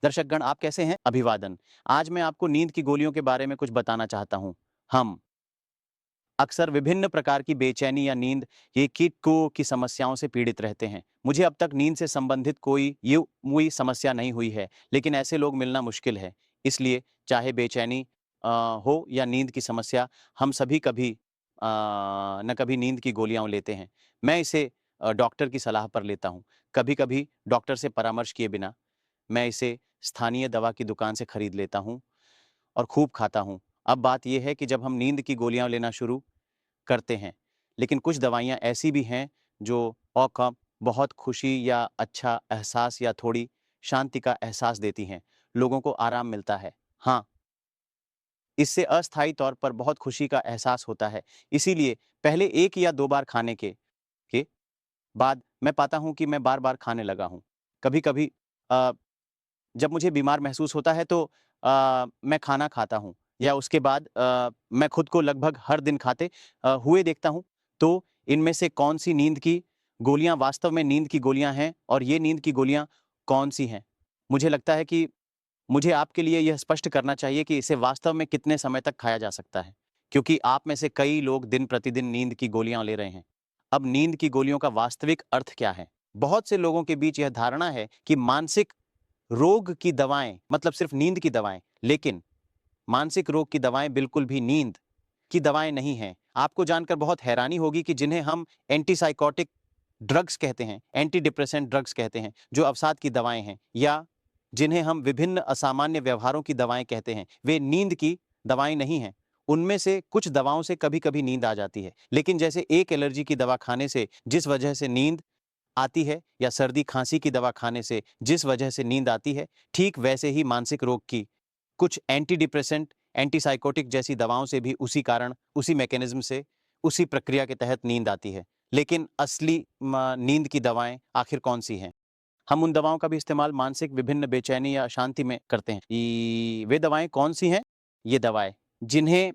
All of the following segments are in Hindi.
दर्शकगण, आप कैसे हैं? अभिवादन। आज मैं आपको नींद की गोलियों के बारे में कुछ बताना चाहता हूँ। हम अक्सर विभिन्न प्रकार की बेचैनी या नींद ये कीटकों की समस्याओं से पीड़ित रहते हैं। मुझे अब तक नींद से संबंधित कोई समस्या नहीं हुई है, लेकिन ऐसे लोग मिलना मुश्किल है। इसलिए चाहे बेचैनी हो या नींद की समस्या, हम सभी कभी न कभी नींद की गोलियाँ लेते हैं। मैं इसे डॉक्टर की सलाह पर लेता हूँ। कभी-कभी डॉक्टर से परामर्श किए बिना मैं इसे स्थानीय दवा की दुकान से खरीद लेता हूँ और खूब खाता हूँ। अब बात ये है कि जब हम नींद की गोलियाँ लेना शुरू करते हैं, लेकिन कुछ दवाइयाँ ऐसी भी हैं जो कम बहुत खुशी या अच्छा एहसास या थोड़ी शांति का एहसास देती हैं। लोगों को आराम मिलता है। हाँ, इससे अस्थायी तौर पर बहुत खुशी का एहसास होता है। इसीलिए पहले 1 या 2 बार खाने के बाद मैं पाता हूँ कि मैं बार-बार खाने लगा हूँ। कभी-कभी अ, जब मुझे बीमार महसूस होता है तो मैं खाना खाता हूँ या उसके बाद मैं खुद को लगभग हर दिन खाते हुए देखता हूँ। तो इनमें से कौन-सी नींद की गोलियाँ वास्तव में नींद की गोलियाँ हैं और ये नींद की गोलियाँ कौन-सी हैं? मुझे लगता है कि मुझे आपके लिए यह स्पष्ट करना चाहिए कि इसे वास्तव में कितने समय तक खाया जा सकता है, क्योंकि आप में से कई लोग दिन-प्रतिदिन नींद की गोलियाँ ले रहे हैं। अब नींद की गोलियों का वास्तविक अर्थ क्या है? बहुत से लोगों के बीच यह धारणा है कि मानसिक रोग की दवाएँ मतलब सिर्फ़ नींद की दवाएँ, लेकिन मानसिक रोग की दवाएँ बिल्कुल भी नींद की दवाएँ नहीं हैं। आपको जानकर बहुत हैरानी होगी कि जिन्हें हम एंटीसाइकोटिक ड्रग्स कहते हैं, एंटी डिप्रेसेंट ड्रग्स कहते हैं, जो अवसाद की दवाएँ हैं या जिन्हें हम विभिन्न असामान्य व्यवहारों की दवाएँ कहते हैं, वे नींद की दवाएँ नहीं हैं। उनमें से कुछ दवाओं से कभी-कभी नींद आ जाती है, लेकिन जैसे एक एलर्जी की दवा खाने से जिस वजह से नींद आती है या सर्दी-खाँसी की दवा खाने से जिस वजह से नींद आती है, ठीक वैसे ही मानसिक रोग की कुछ एंटी डिप्रेसेंट, एंटीसाइकोटिक जैसी दवाओं से भी उसी कारण, उसी मैकेनिज़्म से, उसी प्रक्रिया के तहत नींद आती है। लेकिन असली नींद की दवाएँ आखिर कौन-सी हैं? हम उन दवाओं का भी इस्तेमाल मानसिक विभिन्न बेचैनी या अशांति में करते हैं। वे दवाएँ कौन-सी हैं? ये दवाएँ जिन्हें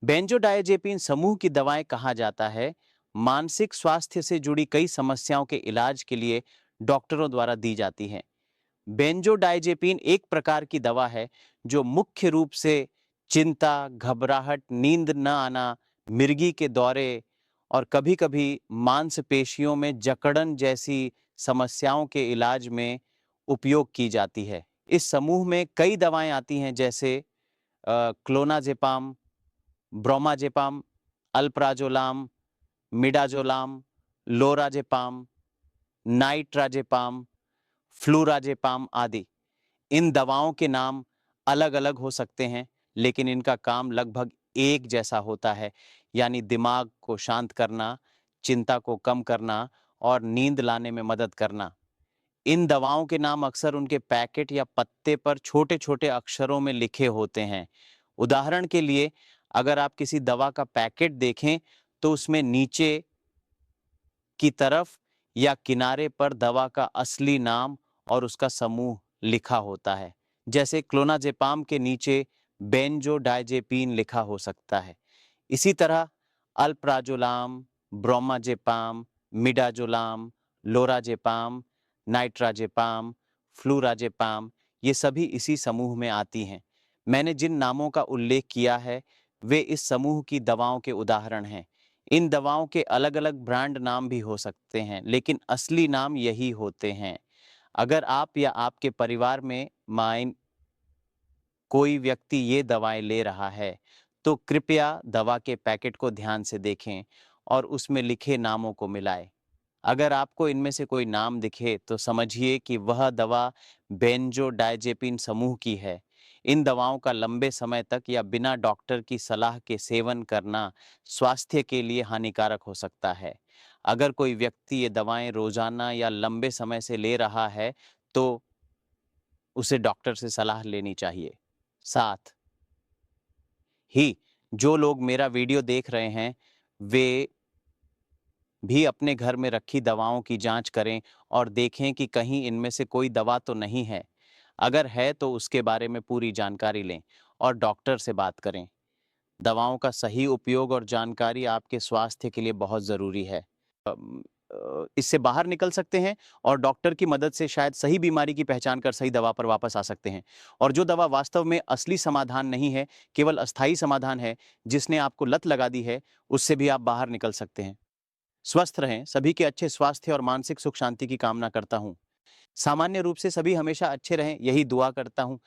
बेंजोडायज़ेपिन समूह की दवाएँ कहा जाता है, मानसिक स्वास्थ्य से जुड़ी कई समस्याओं के इलाज के लिए डॉक्टरों द्वारा दी जाती हैं। बेंजोडायज़ेपिन एक प्रकार की दवा है जो मुख्य रूप से चिंता, घबराहट, नींद न आना, मिर्गी के दौरे और कभी-कभी मांसपेशियों में जकड़न जैसी समस्याओं के इलाज में उपयोग की जाती है। इस समूह में कई दवाएँ आती हैं जैसे क्लोनाज़ेपाम, ब्रोमाज़ेपाम, अल्प्राज़ोलाम, मिडाज़ोलाम, लोराज़ेपाम, नाइट्राज़ेपाम, फ्लूराज़ेपाम आदि। इन दवाओं के नाम अलग-अलग हो सकते हैं, लेकिन इनका काम लगभग एक जैसा होता है, यानी दिमाग को शांत करना, चिंता को कम करना और नींद लाने में मदद करना। इन दवाओं के नाम अक्सर उनके पैकेट या पत्ते पर छोटे-छोटे अक्षरों में लिखे होते हैं। उदाहरण के लिए, अगर आप किसी दवा का पैकेट देखें, तो उसमें नीचे की तरफ या किनारे पर दवा का असली नाम और उसका समूह लिखा होता है। जैसे क्लोनाज़ेपाम के नीचे बेंजोडायज़ेपिन लिखा हो सकता है। इसी तरह अल्प्राज़ोलाम, ब्रोमाज़ेपाम, मिडाज़ोलाम, लोराज़ेपाम, नाइट्राज़ेपाम, फ्लूराज़ेपाम ये सभी इसी समूह में आती हैं। मैंने जिन नामों का उल्लेख किया है, वे इस समूह की दवाओं के उदाहरण हैं। इन दवाओं के अलग-अलग ब्रांड नाम भी हो सकते हैं, लेकिन असली नाम यही होते हैं। अगर आप या आपके परिवार में माइन कोई व्यक्ति ये दवाएँ ले रहा है, तो कृपया दवा के पैकेट को ध्यान से देखें और उसमें लिखे नामों को मिलाएँ। अगर आपको इनमें से कोई नाम दिखे, तो समझिए कि वह दवा बेंजोडायज़ेपिन समूह की है। इन दवाओं का लंबे समय तक या बिना डॉक्टर की सलाह के सेवन करना स्वास्थ्य के लिए हानिकारक हो सकता है। अगर कोई व्यक्ति ये दवाएँ रोज़ाना या लंबे समय से ले रहा है, तो उसे डॉक्टर से सलाह लेनी चाहिए। साथ ही जो लोग मेरा वीडियो देख रहे हैं, वे भी अपने घर में रखी दवाओं की जांच करें और देखें कि कहीं इनमें से कोई दवा तो नहीं है। अगर है तो उसके बारे में पूरी जानकारी लें और डॉक्टर से बात करें। दवाओं का सही उपयोग और जानकारी आपके स्वास्थ्य के लिए बहुत ज़रूरी है। इससे बाहर निकल सकते हैं और डॉक्टर की मदद से शायद सही बीमारी की पहचान कर सही दवा पर वापस आ सकते हैं। और जो दवा वास्तव में असली समाधान नहीं है, केवल अस्थायी समाधान है, जिसने आपको लत लगा दी है, उससे भी आप बाहर निकल सकते हैं। स्वस्थ रहें, सभी के अच्छे स्वास्थ्य और मानसिक सुख शांति की कामना करता हूँ। सामान्य रूप से सभी हमेशा अच्छे रहें, यही दुआ करता हूँ।